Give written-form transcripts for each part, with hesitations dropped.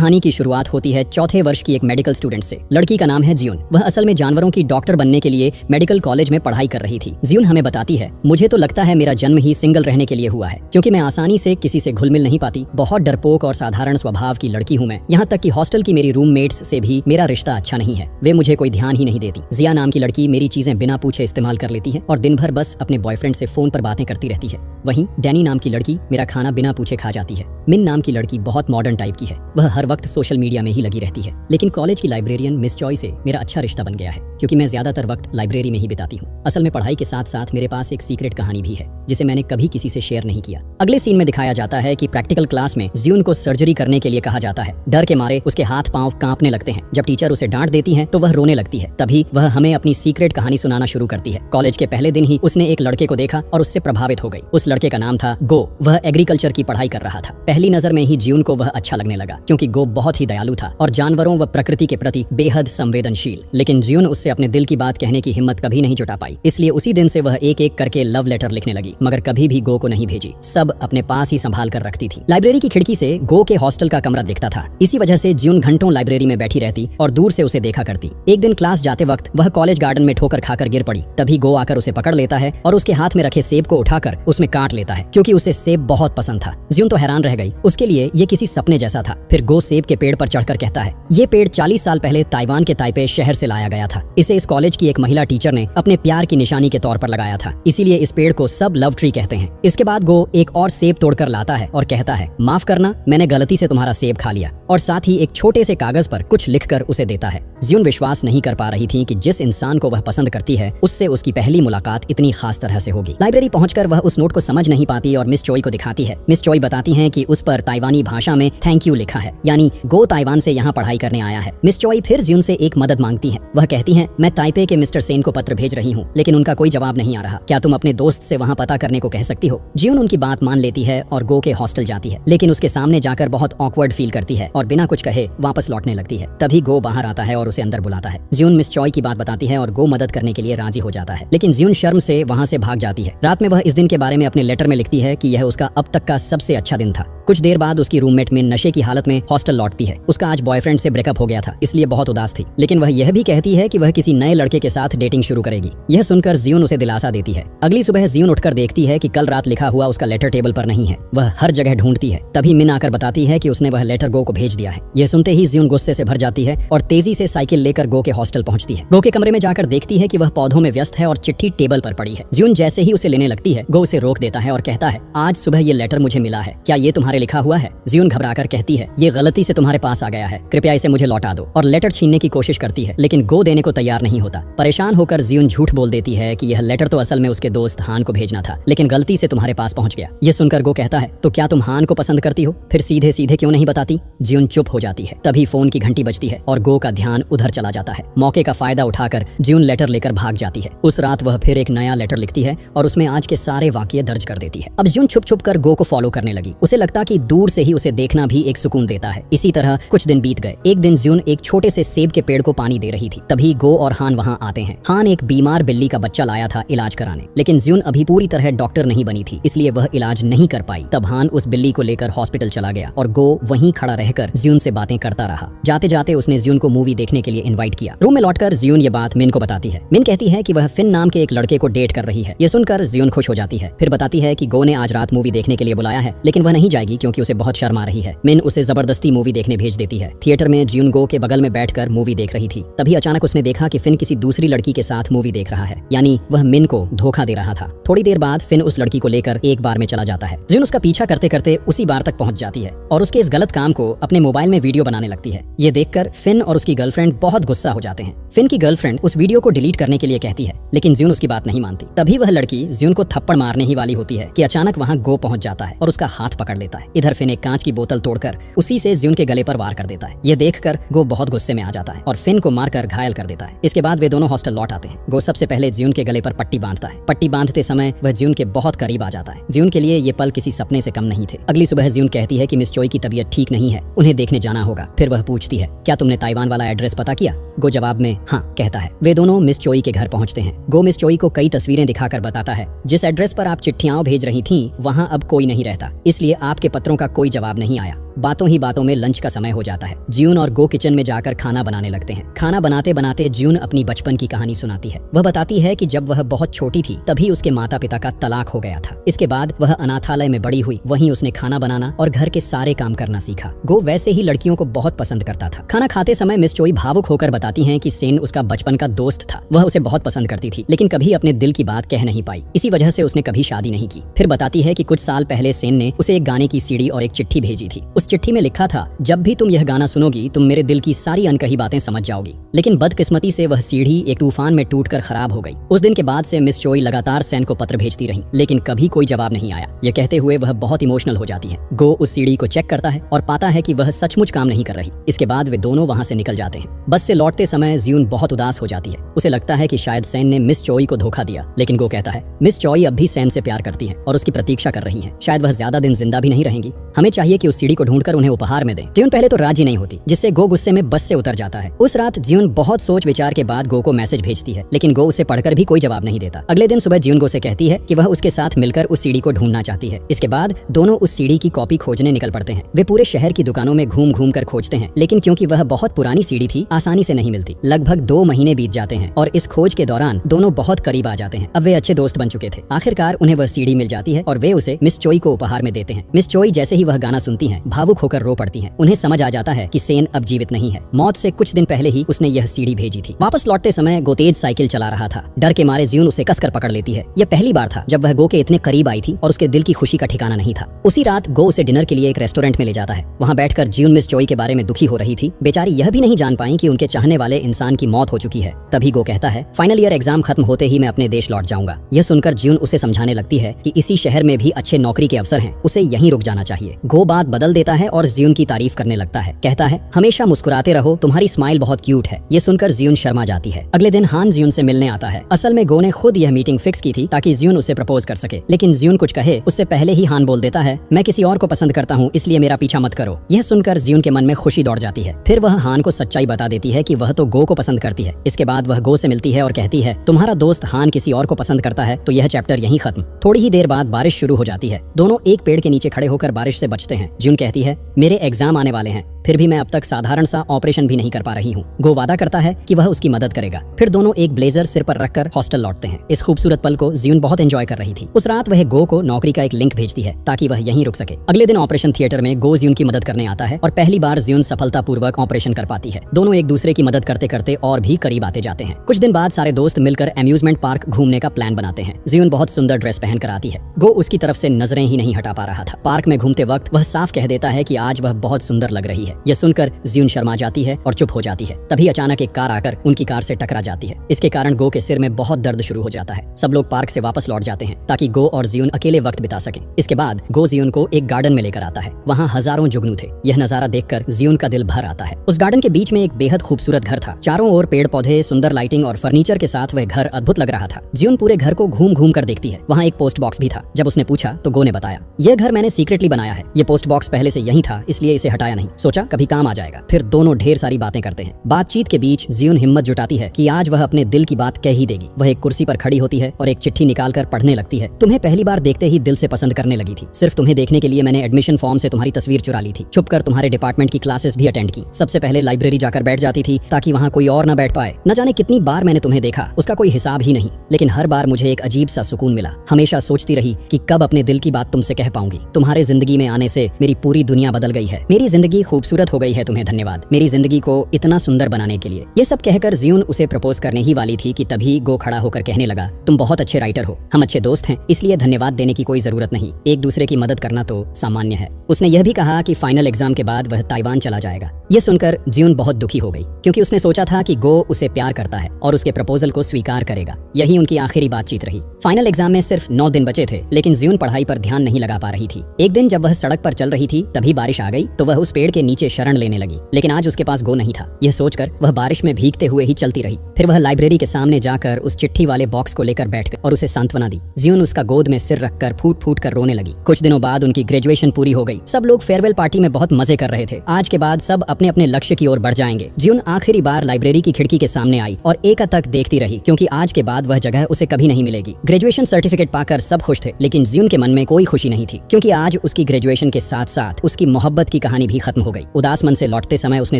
कहानी की शुरुआत होती है चौथे वर्ष की एक मेडिकल स्टूडेंट से। लड़की का नाम है जियून। वह असल में जानवरों की डॉक्टर बनने के लिए मेडिकल कॉलेज में पढ़ाई कर रही थी। जियून हमें बताती है, मुझे तो लगता है मेरा जन्म ही सिंगल रहने के लिए हुआ है, क्योंकि मैं आसानी से किसी से घुल मिल नहीं पाती। बहुत डरपोक और साधारण स्वभाव की लड़की हूँ मैं। यहाँ तक कि हॉस्टल की मेरी रूममेट्स से भी मेरा रिश्ता अच्छा नहीं है। वे मुझे कोई ध्यान ही नहीं देती। जिया नाम की लड़की मेरी चीजें बिना पूछे इस्तेमाल कर लेती है और दिन भर बस अपने बॉयफ्रेंड से फोन पर बातें करती रहती है। वहीं डैनी नाम की लड़की मेरा खाना बिना पूछे खा जाती है। मिन नाम की लड़की बहुत मॉडर्न टाइप की है। वह हर वक्त सोशल मीडिया में ही लगी रहती है। लेकिन कॉलेज की लाइब्रेरियन मिस चॉय से मेरा अच्छा रिश्ता बन गया है, क्योंकि मैं ज्यादातर वक्त लाइब्रेरी में ही बिताती हूँ। असल में पढ़ाई के साथ साथ मेरे पास एक सीक्रेट कहानी भी है, जिसे मैंने कभी किसी से शेयर नहीं किया। अगले सीन में दिखाया जाता है कि प्रैक्टिकल क्लास में जियून को सर्जरी करने के लिए कहा जाता है। डर के मारे उसके हाथ पांव कांपने लगते हैं। जब टीचर उसे डांट देती है तो वह रोने लगती है। तभी वह हमें अपनी सीक्रेट कहानी सुनाना शुरू करती है। कॉलेज के पहले दिन ही उसने एक लड़के को देखा और उससे प्रभावित हो गई। उस लड़के का नाम था गो। वह एग्रीकल्चर की पढ़ाई कर रहा था। पहली नजर में ही जियून को वह अच्छा लगने लगा, क्योंकि गो बहुत ही दयालु था और जानवरों व प्रकृति के प्रति बेहद संवेदनशील। लेकिन जियून उससे अपने दिल की बात कहने की हिम्मत कभी नहीं जुटा पाई। इसलिए उसी दिन से वह एक एक करके लव लेटर लिखने लगी, मगर कभी भी गो को नहीं भेजी। सब अपने पास ही संभाल कर रखती थी। लाइब्रेरी की खिड़की से गो के हॉस्टल का कमरा दिखता था। इसी वजह से जियून घंटों लाइब्रेरी में बैठी रहती और दूर से उसे देखा करती। एक दिन क्लास जाते वक्त वह कॉलेज गार्डन में ठोकर खाकर गिर पड़ी। तभी गो आकर उसे पकड़ लेता है और उसके हाथ में रखे सेब को उठाकर उसमें काट लेता है, क्योंकि उसे सेब बहुत पसंद था। जियून तो हैरान रह गई। उसके लिए ये किसी सपने जैसा था। फिर गो सेब के पेड़ पर चढ़कर कहता है, ये पेड़ 40 साल पहले ताइवान के ताइपे शहर से लाया गया था। इसे इस कॉलेज की एक महिला टीचर ने अपने प्यार की निशानी के तौर पर लगाया था, इसीलिए इस पेड़ को सब लव ट्री कहते हैं। इसके बाद गो एक और सेब तोड़कर लाता है और कहता है, माफ करना, मैंने गलती से तुम्हारा सेब खा लिया, और साथ ही एक छोटे से कागज पर कुछ लिखकर उसे देता है। जियून विश्वास नहीं कर पा रही थी कि जिस इंसान को वह पसंद करती है उससे उसकी पहली मुलाकात इतनी खास तरह से होगी। लाइब्रेरी पहुंचकर वह उस नोट को समझ नहीं पाती और मिस चोई को दिखाती है। मिस चोई बताती हैं कि उस पर ताइवानी भाषा में थैंक यू लिखा है, यानी गो ताइवान से यहाँ पढ़ाई करने आया है। मिस चोई फिर जियून से एक मदद मांगती है। वह कहती हैं, मैं ताइपे के मिस्टर सेन को पत्र भेज रही हूँ, लेकिन उनका कोई जवाब नहीं आ रहा। क्या तुम अपने दोस्त से वहाँ पता करने को कह सकती हो? जियून उनकी बात मान लेती है और गो के हॉस्टल जाती है, लेकिन उसके सामने जाकर बहुत ऑकवर्ड फील करती है और बिना कुछ कहे वापस लौटने लगती है। तभी गो बाहर आता है और उसे अंदर बुलाता है। जियून मिस चॉय की बात बताती है और गो मदद करने के लिए राजी हो जाता है, लेकिन जियून शर्म से वहाँ से भाग जाती है। रात में वह इस दिन के बारे में अपने लेटर में लिखती है कि यह उसका अब तक का सबसे अच्छा दिन था। कुछ देर बाद उसकी रूममेट में नशे की हालत में हॉस्टल लौटती है। उसका आज बॉयफ्रेंड से ब्रेकअप हो गया था, इसलिए बहुत उदास थी। लेकिन वह यह भी कहती है कि वह किसी नए लड़के के साथ डेटिंग शुरू करेगी। यह सुनकर जियून उसे दिलासा देती है। अगली सुबह जियून उठकर देखती है कि कल रात लिखा हुआ उसका लेटर टेबल पर नहीं है। वह हर जगह ढूंढती है। तभी मिन आकर बताती है कि उसने वह लेटर गो को भेज दिया है। यह सुनते ही जियून गुस्से से भर जाती है और तेजी से साइकिल लेकर गो के हॉस्टल पहुंचती है। गो के कमरे में जाकर देखती है कि वह पौधों में व्यस्त है और चिट्ठी टेबल पर पड़ी है। जियून जैसे ही उसे लेने लगती है, गो उसे रोक देता है और कहता है, आज सुबह ये लेटर मुझे मिला है, क्या ये तुम्हारे लिखा हुआ है? जियून घबराकर कहती है, ये गलती से तुम्हारे पास आ गया है, कृपया इसे मुझे लौटा दो, और लेटर छीनने की कोशिश करती है, लेकिन गो देने को तैयार नहीं होता। परेशान होकर जियून झूठ बोल देती है कि यह लेटर तो असल में उसके दोस्त हान को भेजना था, लेकिन गलती से तुम्हारे पास पहुंच गया। ये सुनकर गो कहता है, तो क्या तुम हान को पसंद करती हो? फिर सीधे सीधे क्यों नहीं बताती? जियून चुप हो जाती है। तभी फोन की घंटी बजती है और गो का ध्यान उधर चला जाता है। मौके का फायदा उठाकर जियून लेटर लेकर भाग जाती है। उस रात वह फिर एक नया लेटर लिखती है और उसमें आज के सारे वाकये दर्ज कर देती है। अब जियून छुप छुप कर गो को फॉलो करने लगी। उसे लगता कि दूर से ही उसे देखना भी एक सुकून देता है। इसी तरह कुछ दिन बीत गए। एक दिन जियून एक छोटे से सेब के पेड़ को पानी दे रही थी। तभी गो और हान वहाँ आते हैं। हान एक बीमार बिल्ली का बच्चा लाया था इलाज कराने, लेकिन जियून अभी पूरी तरह डॉक्टर नहीं बनी थी, इसलिए वह इलाज नहीं कर पाई। तब हान उस बिल्ली को लेकर हॉस्पिटल चला गया और गो वहीं खड़ा रहकर जियून से बातें करता रहा। जाते जाते उसने जियून को मूवी देखने के लिए इन्वाइट किया। रूम में लौटकर जियून ये बात मिन को बताती है। मिन कहती है कि वह फिन नाम के एक लड़के को डेट कर रही है। ये सुनकर जियून खुश हो जाती है। फिर बताती है कि गो ने आज रात मूवी देखने के लिए बुलाया है, लेकिन वह नहीं जाएगी क्योंकि उसे बहुत शर्म आ रही है। मिन उसे जबरदस्ती मूवी देखने भेज देती है। थिएटर में जियून गो के बगल में बैठकर मूवी देख रही थी। तभी अचानक उसने देखा कि फिन किसी दूसरी लड़की के साथ मूवी देख रहा है, यानी वह मिन को धोखा दे रहा था। थोड़ी देर बाद फिन उस लड़की को लेकर एक बार में चला जाता है। जियून उसका पीछा करते करते उसी बार तक पहुंच जाती है और उसके इस गलत काम को अपने मोबाइल में वीडियो बनाने लगती है। ये देखकर फिन और उसकी गर्लफ्रेंड बहुत गुस्सा हो जाते हैं। फिन की गर्लफ्रेंड उस वीडियो को डिलीट करने के लिए कहती है, लेकिन जियून उसकी बात नहीं मानती। तभी वह लड़की जियून को थप्पड़ मारने ही वाली होती है कि अचानक वहाँ गो पहुंच जाता है और उसका हाथ पकड़ लेता है। इधर फिन एक कांच की बोतल तोड़कर उसी से जियून के गले पर वार कर देता है। ये देखकर गो बहुत गुस्से में आ जाता है और फिन को मारकर घायल कर देता है। इसके बाद वे दोनों हॉस्टल लौट आते हैं। गो सबसे पहले जियून के गले पर पट्टी बांधता है। पट्टी बांधते समय वह जियून के बहुत करीब आ जाता है। जियून के लिए ये पल किसी सपने से कम नहीं थे। अगली सुबह जियून कहती है कि मिस चोई की तबीयत ठीक नहीं है, उन्हें देखने जाना होगा। फिर वह पूछती है, क्या तुमने ताइवान वाला एड्रेस पता किया? गो जवाब में हाँ कहता है। वे दोनों मिस चोई के घर पहुंचते हैं। गो मिस चोई को कई तस्वीरें दिखाकर बताता है, जिस एड्रेस पर आप चिट्ठियां भेज रही थीं वहां अब कोई नहीं रहता, इसलिए आपके पत्रों का कोई जवाब नहीं आया। बातों ही बातों में लंच का समय हो जाता है। जियोन और गो किचन में जाकर खाना बनाने लगते हैं। खाना बनाते बनाते जियोन अपनी बचपन की कहानी सुनाती है। वह बताती है कि जब वह बहुत छोटी थी तभी उसके माता पिता का तलाक हो गया था। इसके बाद वह अनाथालय में बड़ी हुई। वहीं उसने खाना बनाना और घर के सारे काम करना सीखा। गो वैसे ही लड़कियों को बहुत पसंद करता था। खाना खाते समय मिस चोई भावुक होकर बताती हैं कि सेन उसका बचपन का दोस्त था। वह उसे बहुत पसंद करती थी, लेकिन कभी अपने दिल की बात कह नहीं पाई। इसी वजह से उसने कभी शादी नहीं की। फिर बताती है कि कुछ साल पहले सेन ने उसे एक गाने की सीडी और एक चिट्ठी भेजी थी। उस चिट्ठी में लिखा था, जब भी तुम यह गाना सुनोगी तुम मेरे दिल की सारी अनकही बातें समझ जाओगी। लेकिन बदकिस्मती से वह सीडी एक तूफान में टूटकर खराब हो गई। उस दिन के बाद से मिस चोई लगातार सेन को पत्र भेजती रही, लेकिन कभी कोई जवाब नहीं आया। यह कहते हुए वह बहुत इमोशनल हो जाती है। गो उस सीडी को चेक करता है और पाता है कि वह सचमुच काम नहीं कर रही। इसके बाद वे दोनों वहां से निकल जाते हैं। बस से लौटते समय जियोन बहुत उदास हो जाती है। उसे लगता है कि शायद सेन ने मिस चोई को धोखा दिया, लेकिन गो कहता है मिस चोई अब भी सेन से प्यार करती है और उसकी प्रतीक्षा कर रही है। शायद वह ज्यादा दिन जिंदा भी नहीं रहेंगी। हमें चाहिए कि उस सीडी को ढूंढकर उन्हें उपहार में दें। जियोन पहले तो राजी नहीं होती, जिससे गो गुस्से में बस से उतर जाता है। उस रात जियोन बहुत सोच विचार के बाद गो को मैसेज भेजती है, लेकिन गो उसे पढ़कर भी कोई जवाब नहीं देता। अगले दिन सुबह जियोन गो से कहती है कि वह उसके साथ मिलकर उस सीडी को ढूंढना चाहती है। इसके बाद दोनों उस सीडी की कॉपी खोजने निकल पड़ते हैं। वे पूरे शहर की दुकानों में घूम घूम कर खोजते हैं, लेकिन क्योंकि वह बहुत पुरानी सीडी थी आसानी से नहीं मिलती। लगभग 2 महीने बीत जाते हैं और इस खोज के दौरान दोनों बहुत करीब आ जाते हैं। अब वे अच्छे दोस्त बन चुके थे। आखिरकार उन्हें वह सीडी मिल जाती है और वे उसे मिस चोई को उपहार में देते हैं। मिस चोई जैसे ही वह गाना सुनती हैं, भावुक होकर रो पड़ती हैं। उन्हें समझ आ जाता है कि सेन अब जीवित नहीं है। मौत से कुछ दिन पहले ही उसने यह सीडी भेजी थी। वापस लौटते समय गो तेज साइकिल चला रहा था। डर के मारे जियोन उसे कसकर पकड़ लेती है। यह पहली बार था जब वह गो के इतने करीब आई थी और उसके दिल की खुशी का ठिकाना नहीं था। उसी रात गो उसे डिनर के लिए एक रेस्टोरेंट में ले जाता है। वहाँ बैठकर जियोन मिस चोई के बारे में दुखी हो रही थी। बेचारी यह भी नहीं जान पाई कि उनके चाहने वाले इंसान की मौत हो चुकी है। तभी गो कहता है, फाइनल ईयर एग्जाम खत्म होते ही मैं अपने देश लौट जाऊंगा। यह सुनकर जियोन उसे समझाने लगती है कि इसी शहर में भी अच्छे नौकरी के अवसर हैं, उसे यहीं रुक जाना चाहिए। गो बात बदल देता है और जियोन की तारीफ करने लगता है। कहता है, हमेशा मुस्कुराते रहो, तुम्हारी स्माइल बहुत क्यूट है। ये सुनकर जियोन शर्मा जाती है। अगले दिन हान जियोन से मिलने आता है। असल में गो ने खुद यह मीटिंग फिक्स की थी ताकि जियोन उसे प्रपोज कर सके, लेकिन जियोन कुछ कहे उससे पहले ही हान बोल देता है, मैं किसी और को पसंद करता हूँ, इसलिए मेरा पीछा मत करो। यह सुनकर जियोन के मन में खुशी दौड़ जाती है। फिर वह हान को सच्चाई बता देती है कि वह तो गो को पसंद करती है। इसके बाद वह गो से मिलती है और कहती है, तुम्हारा दोस्त हान किसी और को पसंद करता है तो यह चैप्टर यहीं खत्म। थोड़ी ही देर बाद बारिश शुरू हो जाती है। दोनों एक पेड़ के नीचे खड़े होकर बारिश से बचते हैं। जियोन कहती है, मेरे एग्जाम आने वाले हैं, फिर भी मैं अब तक साधारण सा ऑपरेशन भी नहीं कर पा रही हूँ। गो वादा करता है कि वह उसकी मदद करेगा। फिर दोनों एक ब्लेजर सिर पर रखकर हॉस्टल लौटते हैं। इस खूबसूरत पल को जियोन बहुत एंजॉय कर रही थी। उस रात वह गो को नौकरी का एक लिंक भेजती है ताकि वह यहीं रुक सके। अगले दिन ऑपरेशन थिएटर में गो जियोन की मदद करने आता है और पहली बार जियोन सफलतापूर्वक ऑपरेशन कर पाती है। दोनों एक दूसरे की मदद करते करते और भी करीब आते जाते हैं। कुछ दिन बाद सारे दोस्त मिलकर अम्यूजमेंट पार्क घूमने का प्लान बनाते हैं। जियोन बहुत सुंदर ड्रेस पहन कर आती है। गो उसकी तरफ से नजरें ही नहीं हटा पा रहा था। पार्क में घूमते वक्त वह साफ कह देता है कि आज वह बहुत सुंदर लग रही है। यह सुनकर जियोन शर्मा जाती है और चुप हो जाती है। तभी अचानक एक कार आकर उनकी कार से टकरा जाती है। इसके कारण गो के सिर में बहुत दर्द शुरू हो जाता है। सब लोग पार्क से वापस लौट जाते हैं ताकि गो और जियोन अकेले वक्त बिता सकें। इसके बाद गो जियोन को एक गार्डन में लेकर आता है। वहाँ हजारों जुगनू थे। यह नजारा देखकर जियोन का दिल भर आता है। उस गार्डन के बीच में एक बेहद खूबसूरत घर था। चारों ओर पेड़ पौधे, सुंदर लाइटिंग और फर्नीचर के साथ वह घर अद्भुत लग रहा था। जियोन पूरे घर को घूम घूम कर देखती है। वहाँ एक पोस्ट बॉक्स भी था। जब उसने पूछा तो गो ने बताया, यह घर मैंने सीक्रेटली बनाया है। ये पोस्ट बॉक्स पहले से यही था, इसलिए इसे हटाया नहीं, सोचा कभी काम आ जाएगा। फिर दोनों ढेर सारी बातें करते हैं। बातचीत के बीच जियोन हिम्मत जुटाती है कि आज वह अपने दिल की बात कह ही देगी। वह एक कुर्सी पर खड़ी होती है और एक चिट्ठी निकालकर पढ़ने लगती है। तुम्हें पहली बार देखते ही दिल से पसंद करने लगी थी। सिर्फ तुम्हें देखने के लिए मैंने एडमिशन फॉर्म से तुम्हारी तस्वीर चुरा ली थी। छुपकर तुम्हारे डिपार्टमेंट की क्लासेस भी अटेंड की। सबसे पहले लाइब्रेरी जाकर बैठ जाती थी ताकि वहाँ कोई और न बैठ पाए। न जाने कितनी बार मैंने तुम्हें देखा, उसका कोई हिसाब ही नहीं, लेकिन हर बार मुझे एक अजीब सा सुकून मिला। हमेशा सोचती रही कि कब अपने दिल की बात तुमसे कह पाऊंगी। तुम्हारे जिंदगी में आने से मेरी पूरी दुनिया बदल गई है। मेरी जिंदगी खूबसूरत हो गई है। तुम्हें धन्यवाद मेरी जिंदगी को इतना सुंदर बनाने के लिए। ये सब कहकर जियोन उसे प्रपोज करने ही वाली थी कि तभी गो खड़ा होकर कहने लगा, तुम बहुत अच्छे राइटर हो, हम अच्छे दोस्त हैं, इसलिए धन्यवाद देने की कोई जरूरत नहीं। एक दूसरे की मदद करना तो सामान्य है। उसने यह भी कहा कि फाइनल एग्जाम के बाद वह ताइवान चला जाएगा। यह सुनकर जियोन बहुत दुखी हो गई क्योंकि उसने सोचा था कि गो उसे प्यार करता है और उसके प्रपोजल को स्वीकार करेगा। यही उनकी आखिरी बातचीत रही। फाइनल एग्जाम में सिर्फ 9 दिन बचे थे, लेकिन जियोन पढ़ाई पर ध्यान नहीं लगा पा रही थी। एक दिन जब वह सड़क पर चल रही थी तभी बारिश आ गई तो वह उस पेड़ के नीचे शरण लेने लगी, लेकिन आज उसके पास गो नहीं था। यह सोचकर वह बारिश में भीगते हुए ही चलती रही। फिर वह लाइब्रेरी के सामने जाकर उस चिट्ठी वाले बॉक्स को लेकर बैठ गई और उसे सांत्वना दी। जियोन उसका गोद में सिर रखकर फूट फूट कर रोने लगी। कुछ दिनों बाद उनकी ग्रेजुएशन पूरी हो गई। सब लोग फेयरवेल पार्टी में बहुत मजे कर रहे थे। आज के बाद सब अपने अपने लक्ष्य की ओर बढ़ जाएंगे। जियोन आखिरी बार लाइब्रेरी की खिड़की के सामने आई और एकटक देखती रही क्योंकि आज के बाद वह जगह उसे कभी नहीं मिलेगी। ग्रेजुएशन सर्टिफिकेट पाकर सब खुश थे, लेकिन जियोन के मन में कोई खुशी नहीं थी क्योंकि आज उसकी ग्रेजुएशन के साथ साथ उसकी मोहब्बत की कहानी भी खत्म हो गई। उदास मन से लौटते समय उसने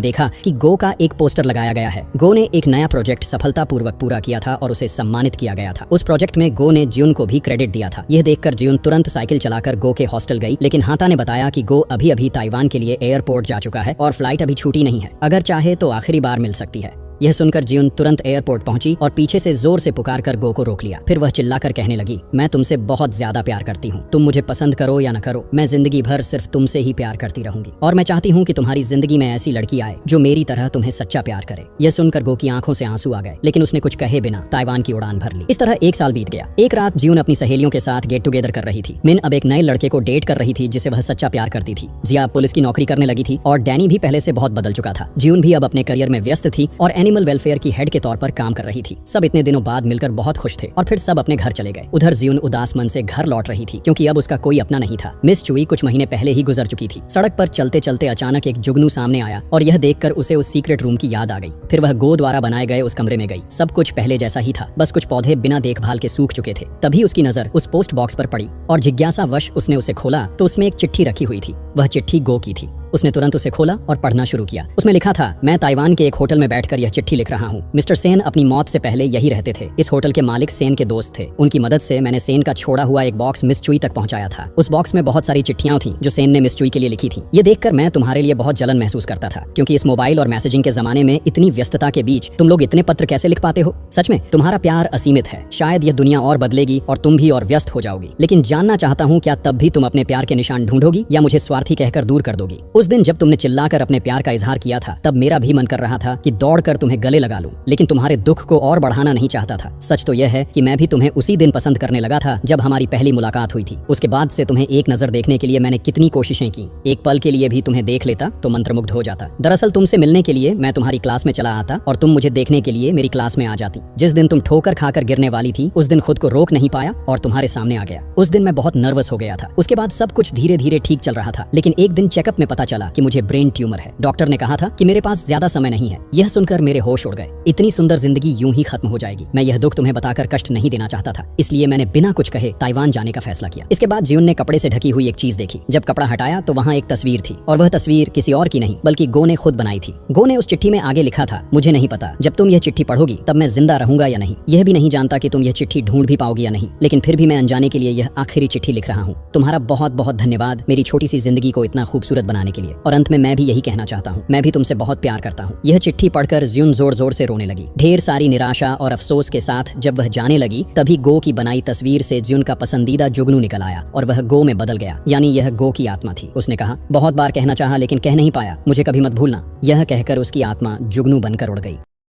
देखा कि गो का एक पोस्टर लगाया गया है। गो ने एक नया प्रोजेक्ट सफलतापूर्वक पूरा किया था और उसे सम्मानित किया गया था। उस प्रोजेक्ट में गो ने जियुन को भी क्रेडिट दिया था। यह देखकर जियुन तुरंत साइकिल चलाकर गो के हॉस्टल गई, लेकिन हाता ने बताया कि गो अभी अभी ताइवान के लिए एयरपोर्ट जा चुका है और फ्लाइट अभी छूटी नहीं है, अगर चाहे तो आखिरी बार मिल सकती है। यह सुनकर जियुन तुरंत एयरपोर्ट पहुंची और पीछे से जोर से पुकार कर गो को रोक लिया। फिर वह चिल्लाकर कहने लगी, मैं तुमसे बहुत ज्यादा प्यार करती हूँ। तुम मुझे पसंद करो या न करो, मैं जिंदगी भर सिर्फ तुमसे ही प्यार करती रहूंगी और मैं चाहती हूँ कि तुम्हारी जिंदगी में ऐसी लड़की आए जो मेरी तरह तुम्हें सच्चा प्यार करे। यह सुनकर गो की आंखों से आंसू आ गए, लेकिन उसने कुछ कहे बिना ताइवान की उड़ान भर ली। इस तरह 1 साल बीत गया। एक रात जियुन अपनी सहेलियों के साथ गेट टुगेदर कर रही थी। मिन अब एक नए लड़के को डेट कर रही थी जिसे वह सच्चा प्यार करती थी। जिया पुलिस की नौकरी करने लगी थी और डैनी भी पहले से बहुत बदल चुका था। जियुन भी अब अपने करियर में व्यस्त थी और एनिमल वेलफेयर की हेड के तौर पर काम कर रही थी। सब इतने दिनों बाद मिलकर बहुत खुश थे और फिर सब अपने घर चले गए। उधर जियुन उदास मन से घर लौट रही थी क्योंकि अब उसका कोई अपना नहीं था। मिस चुई कुछ महीने पहले ही गुजर चुकी थी। सड़क पर चलते चलते अचानक एक जुगनू सामने आया और यह देखकर उसे उस सीक्रेट रूम की याद आ गई। फिर वह गो द्वारा बनाए गए उस कमरे में गई। सब कुछ पहले जैसा ही था, बस कुछ पौधे बिना देखभाल के सूख चुके थे। तभी उसकी नजर उस पोस्ट बॉक्स पर पड़ी और जिज्ञासावश उसने उसे खोला तो उसमें एक चिट्ठी रखी हुई थी। वह चिट्ठी गो की थी। उसने तुरंत उसे खोला और पढ़ना शुरू किया। उसमें लिखा था, मैं ताइवान के एक होटल में बैठकर यह चिट्ठी लिख रहा हूँ। मिस्टर सेन अपनी मौत से पहले यही रहते थे। इस होटल के मालिक सेन के दोस्त थे। उनकी मदद से मैंने सेन का छोड़ा हुआ एक बॉक्स मिस चुई तक पहुंचाया था। उस बॉक्स में बहुत सारी चिट्ठियां थी जो सेन ने मिस चुई के लिए लिखी थी। ये देखकर मैं तुम्हारे लिए बहुत जलन महसूस करता था क्योंकि इस मोबाइल और मैसेजिंग के जमाने में इतनी व्यस्तता के बीच तुम लोग इतने पत्र कैसे लिख पाते हो। सच में तुम्हारा प्यार असीमित है। शायद यह दुनिया और बदलेगी और तुम भी और व्यस्त हो जाओगी, लेकिन जानना चाहता हूँ क्या तब भी तुम अपने प्यार के निशान ढूंढोगी या मुझे स्वार्थी कहकर दूर कर दोगी। उस दिन जब तुमने चिल्लाकर अपने प्यार का इजहार किया था तब मेरा भी मन कर रहा था कि दौड़कर तुम्हें गले लगा लूं, लेकिन तुम्हारे दुख को और बढ़ाना नहीं चाहता था। सच तो यह है कि मैं भी तुम्हें उसी दिन पसंद करने लगा था जब हमारी पहली मुलाकात हुई थी। उसके बाद से तुम्हें एक नजर देखने के लिए मैंने कितनी कोशिशें की। एक पल के लिए भी तुम्हें देख लेता तो मंत्रमुग्ध हो जाता। दरअसल तुमसे मिलने के लिए मैं तुम्हारी क्लास में चला आता और तुम मुझे देखने के लिए मेरी क्लास में आ जाती। जिस दिन तुम ठोकर खाकर गिरने वाली थी उस दिन खुद को रोक नहीं पाया और तुम्हारे सामने आ गया। उस दिन मैं बहुत नर्वस हो गया था। उसके बाद सब कुछ धीरे धीरे ठीक चल रहा था, लेकिन एक दिन चेकअप में पता चला कि मुझे ब्रेन ट्यूमर है। डॉक्टर ने कहा था कि मेरे पास ज्यादा समय नहीं है। यह सुनकर मेरे होश उड़ गए। इतनी सुंदर जिंदगी यूं ही खत्म हो जाएगी। मैं यह दुख तुम्हें बताकर कष्ट नहीं देना चाहता था, इसलिए मैंने बिना कुछ कहे ताइवान जाने का फैसला किया। इसके बाद जियुन ने कपड़े से ढकी हुई एक चीज देखी। जब कपड़ा हटाया तो वहाँ एक तस्वीर थी और वह तस्वीर किसी और की नहीं बल्कि गो ने खुद बनाई थी। गो ने उस चिट्ठी में आगे लिखा था, मुझे नहीं पता जब तुम यह चिट्ठी पढ़ोगी तब मैं जिंदा रहूंगा या नहीं। यह भी नहीं जानता कि तुम यह चिट्ठी ढूंढ भी पाओगी या नहीं, लेकिन फिर भी मैं अनजाने के लिए यह आखिरी चिट्ठी लिख रहा हूँ। तुम्हारा बहुत बहुत धन्यवाद मेरी छोटी सी जिंदगी को इतना खूबसूरत बनाने के लिए। और अंत में मैं भी यही कहना चाहता हूँ, मैं भी तुमसे बहुत प्यार करता हूँ। यह चिट्ठी पढ़कर जियुन जोर जोर से रोने लगी। ढेर सारी निराशा और अफसोस के साथ जब वह जाने लगी तभी गो की बनाई तस्वीर से जियुन का पसंदीदा जुगनू निकल आया और वह गो में बदल गया, यानी यह गो की आत्मा थी। उसने कहा, बहुत बार कहना चाहा लेकिन कह नहीं पाया, मुझे कभी मत भूलना। यह कहकर उसकी आत्मा जुगनू बनकर उड़ गई।